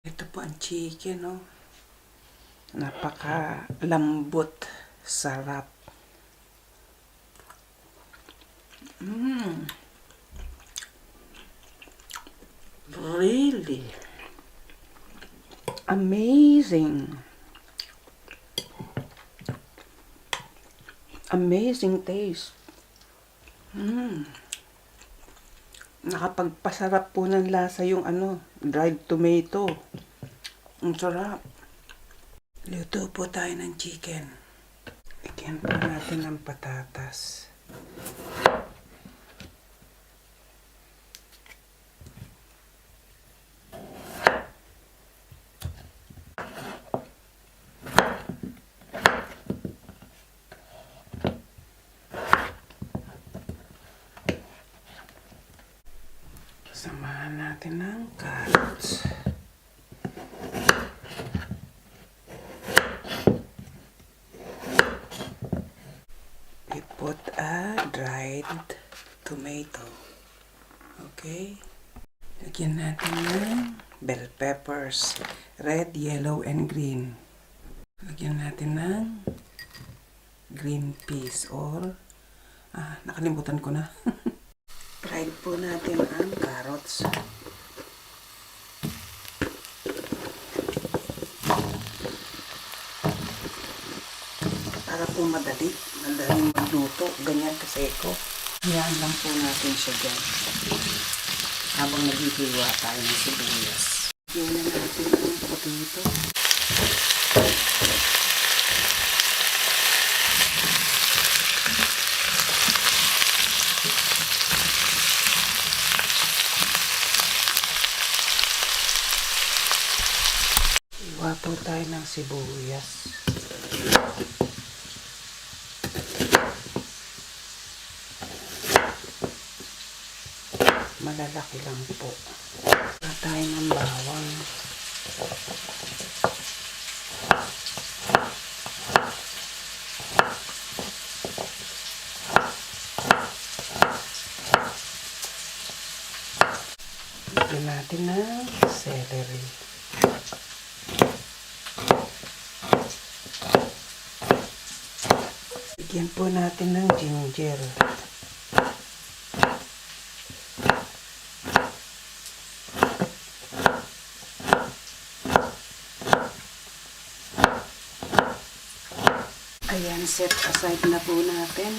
Ito po ang chicken, no? Napaka-lambot, sarap. Really amazing. Amazing taste. Nakapagpasarap po ng lasa yung dried tomato. Ang sarap. Luto po tayo ng chicken. Lagyan po natin ng patatas. Samahan natin ng carrots. We put a dried tomato. Okay? Lagyan natin ng bell peppers. Red, yellow, and green. Lagyan natin ng green peas or nakalimutan ko na. Fried po natin ang carrots. Para po madaling magluto. Ganyan kaseko. Hayaan lang po natin siya dyan. Habang naghihiwa tayo ng sibuyas. Lagyan na natin ang potato. Hiwa po tayo ng sibuyas. Malalaki lang po. Hiwa tayo ng bawang. Lagyan natin ng celery. Lagyan po natin ng ginger. Ayan, set aside na po natin.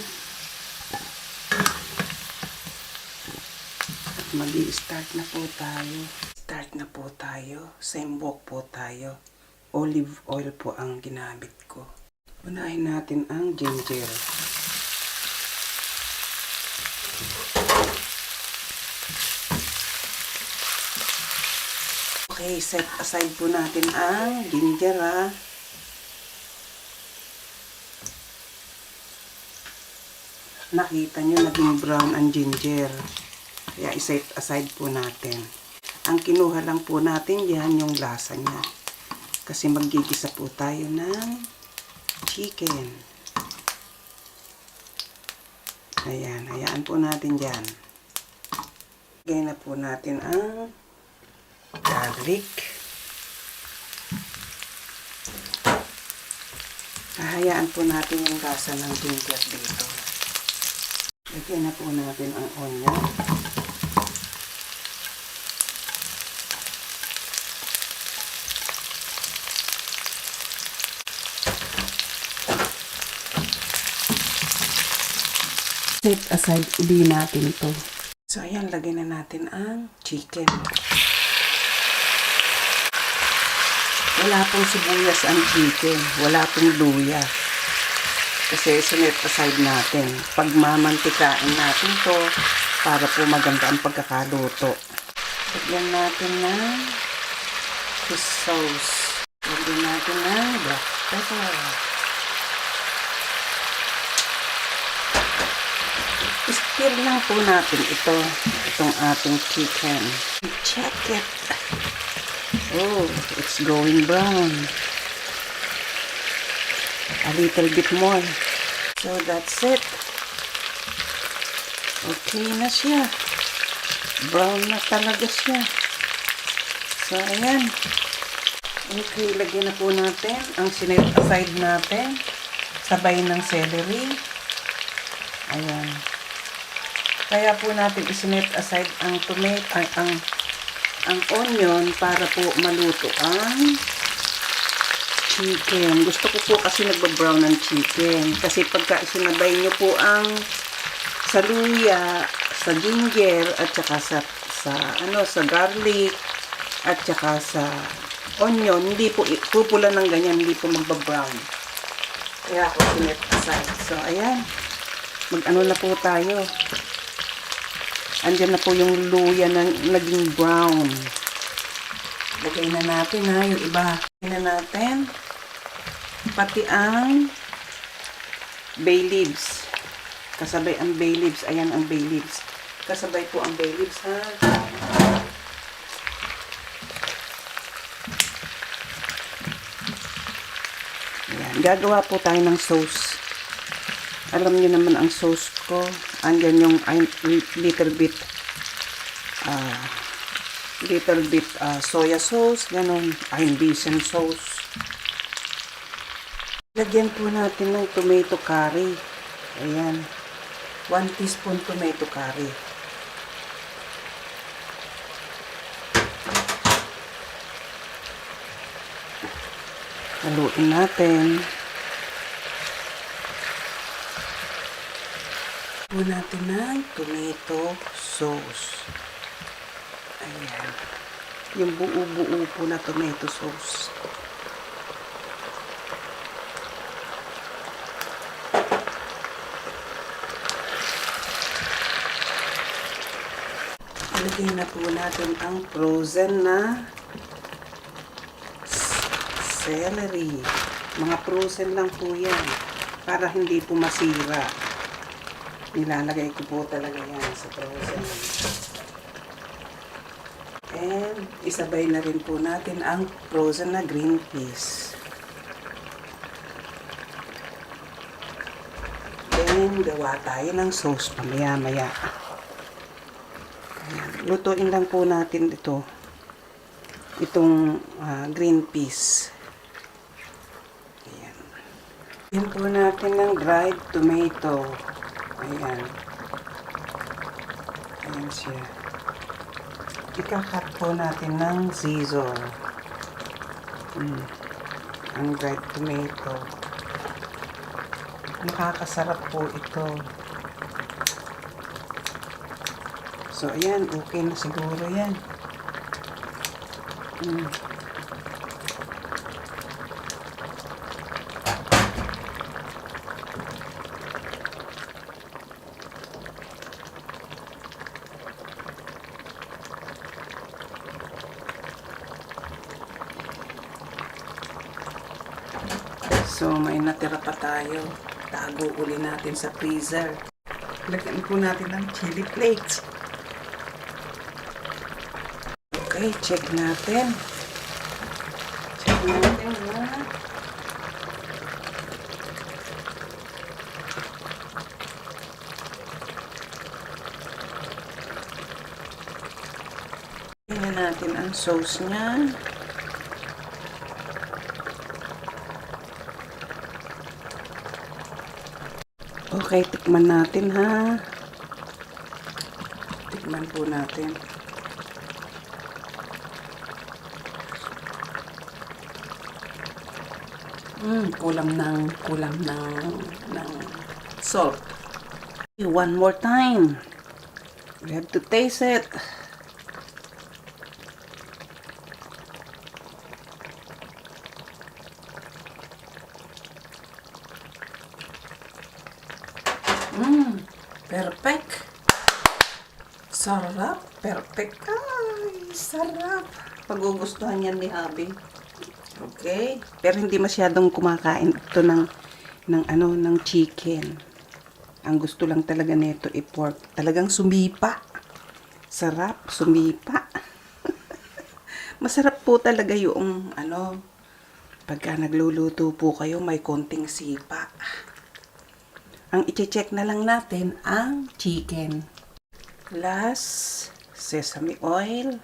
At mag-i-start na po tayo. Start na po tayo. Same wok po tayo. Olive oil po ang ginamit ko. Unahin natin ang ginger. Okay, set aside po natin ang ginger Nakita nyo, naging brown ang ginger. Kaya i-set aside po natin. Ang kinuha lang po natin yan yung lasa niya. Kasi maggigisa po tayo ng chicken. Ayan, hayaan po natin dyan. Lagay na po natin ang garlic. Hahayaan po natin yung lasa ng ginger dito. Lagyan na po natin ang onion. Set aside uli natin to. So ayan, lagyan na natin ang chicken. Wala pong sibuyas ang chicken. Wala pong luya. Kasi sinet aside natin. Pagmamantikain natin to para po maganda ang pagkakaluto. Lagyan natin ng fish sauce. Lagyan natin ng black pepper. Stir lang po natin itong ating chicken. Check it. Oh, it's going brown. A little bit more. So that's it. Okay na siya. Brown na talaga siya. So ayan. Okay, lagyan na po natin ang sinet aside natin. Sabay ng celery. Ayan. Kaya po natin isinet aside ang tomato, ang onion para po maluto ang chicken. Gusto ko po kasi nagba-brown ng chicken. Kasi pagka sinabay nyo po ang sa luya, sa ginger, at saka sa garlic, at saka sa onion, hindi po pupula ng ganyan, hindi po magba-brown. Kaya ako sinet aside. So, ayan. Mag-ano na po tayo. Andyan na po yung luya na naging brown. Lagay na natin ha, yung iba. Lagay na natin. Pati ang bay leaves. Kasabay ang bay leaves. Ayan ang bay leaves. Kasabay po ang bay leaves ha. Ayan. Gagawa po tayo ng sauce. Alam niyo naman ang sauce ko. Andyan yung little bit soya sauce, ganun. Indonesian sauce. Lagyan po natin ng tomato curry. Ayan. 1 teaspoon tomato curry. Haluin natin. Po natin ng tomato sauce. Ayan. Yung buo-buo po na tomato sauce. Ilagay na po natin ang frozen na celery. Mga frozen lang po yan. Para hindi po masira. Nilalagay ko po talaga yan sa frozen. And isabay na rin po natin ang frozen na green peas. Then gawa tayo ng sauce pamaya-maya. Lutuin lang po natin ito. Itong green peas. Ayan. Yan po natin ng dried tomato. Ayan. Ayan siya. Ika-cut po natin ng scissor. Ang dried tomato. Nakakasarap po ito. So, ayan. Okay na siguro yan. So, may natira pa tayo. Tago uli natin sa freezer. Lagyan po natin ng chili flakes. Okay, check natin. Check natin na. Tingnan natin ang sauce niya. Okay, tikman natin ha. Tikman po natin. Kulang ng salt. One more time. We have to taste it. Perfect. Sarap. Perfect. Ay, sarap. Pagugustuhan yan ni Habi. Okay. Pero hindi masyadong kumakain ito ng chicken. Ang gusto lang talaga nito pork. Talagang sumipa. Sarap. Sumipa. Masarap po talaga yung pagka nagluluto po kayo may konting sipa. Ang i-check na lang natin ang chicken. Last, sesame oil.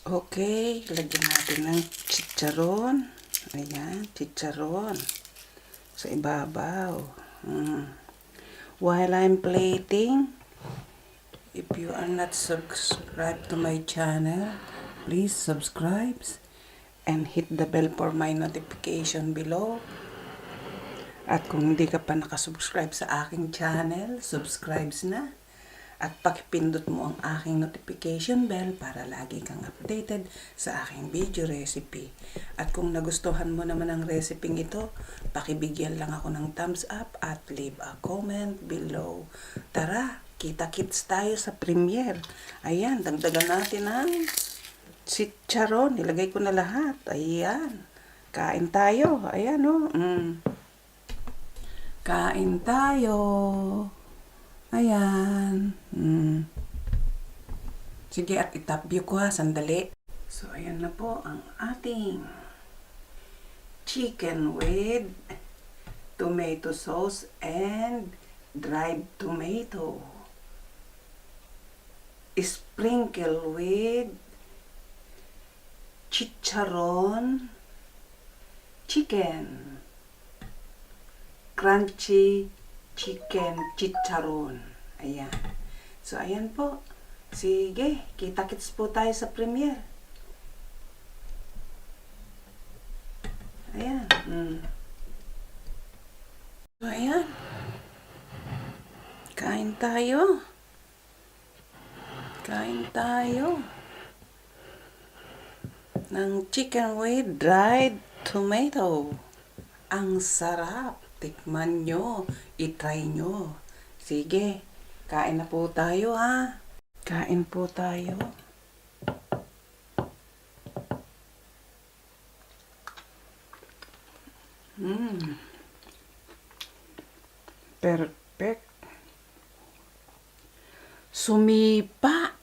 Okay, lagyan natin ng chicharon. Ayan, chicharon. Sa ibabaw. While I'm plating, if you are not subscribed to my channel, please subscribe and hit the bell for my notification below. At kung hindi ka pa nakasubscribe sa aking channel, subscribe na. At pakipindot mo ang aking notification bell para lagi kang updated sa aking video recipe. At kung nagustuhan mo naman ang recipe ito, pakibigyan lang ako ng thumbs up at leave a comment below. Tara, kita-kits tayo sa premiere. Ayan, dagdagan natin ang chicharon. Nilagay ko na lahat. Ayan. Kain tayo. Ayan, oh. Kain tayo. Ayan. Sige, at itap view ko ha, sandali. So, ayan na po ang ating chicken with tomato sauce and dried tomato. Sprinkle with chicharon chicken. Crunchy chicken chicharon. Ayan. So, ayan po. Sige, kita-kits po tayo sa premiere. Ayan. So, ayan. Kain tayo. Kain tayo. Ng chicken with dried tomato. Ang sarap. Tikman nyo. I-try nyo. Sige. Kain na po tayo ha. Kain po tayo. Perfect. Sumipa.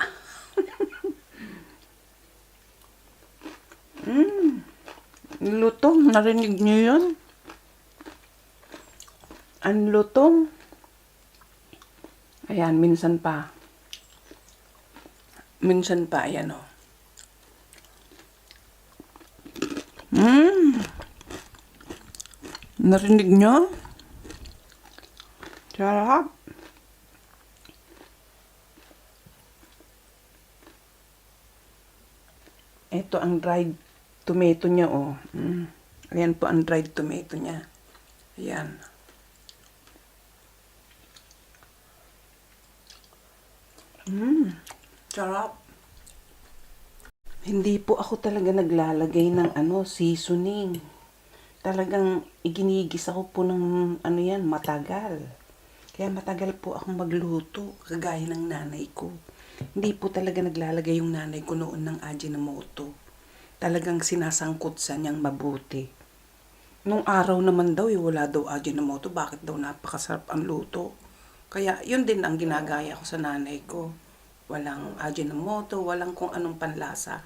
Lutong. Narinig nyo yun? Ang lutong. Ayan, minsan pa. Minsan pa, ayan o. Narinig nyo? Sarap. Ito ang dried tomato niya, oh. Ayan po ang dried tomato niya. Ayan. Sarap. Hindi po ako talaga naglalagay ng seasoning. Talagang iginigis ako po ng matagal. Kaya matagal po akong magluto, kagaya ng nanay ko. Hindi po talaga naglalagay yung nanay ko noon ng Ajinomoto. Talagang sinasangkot sa niyang mabuti. Nung araw naman daw, wala daw Ajinomoto. Bakit daw napakasarap ang luto? Kaya yun din ang ginagaya ko sa nanay ko. Walang Ajinomoto, walang kung anong panlasa.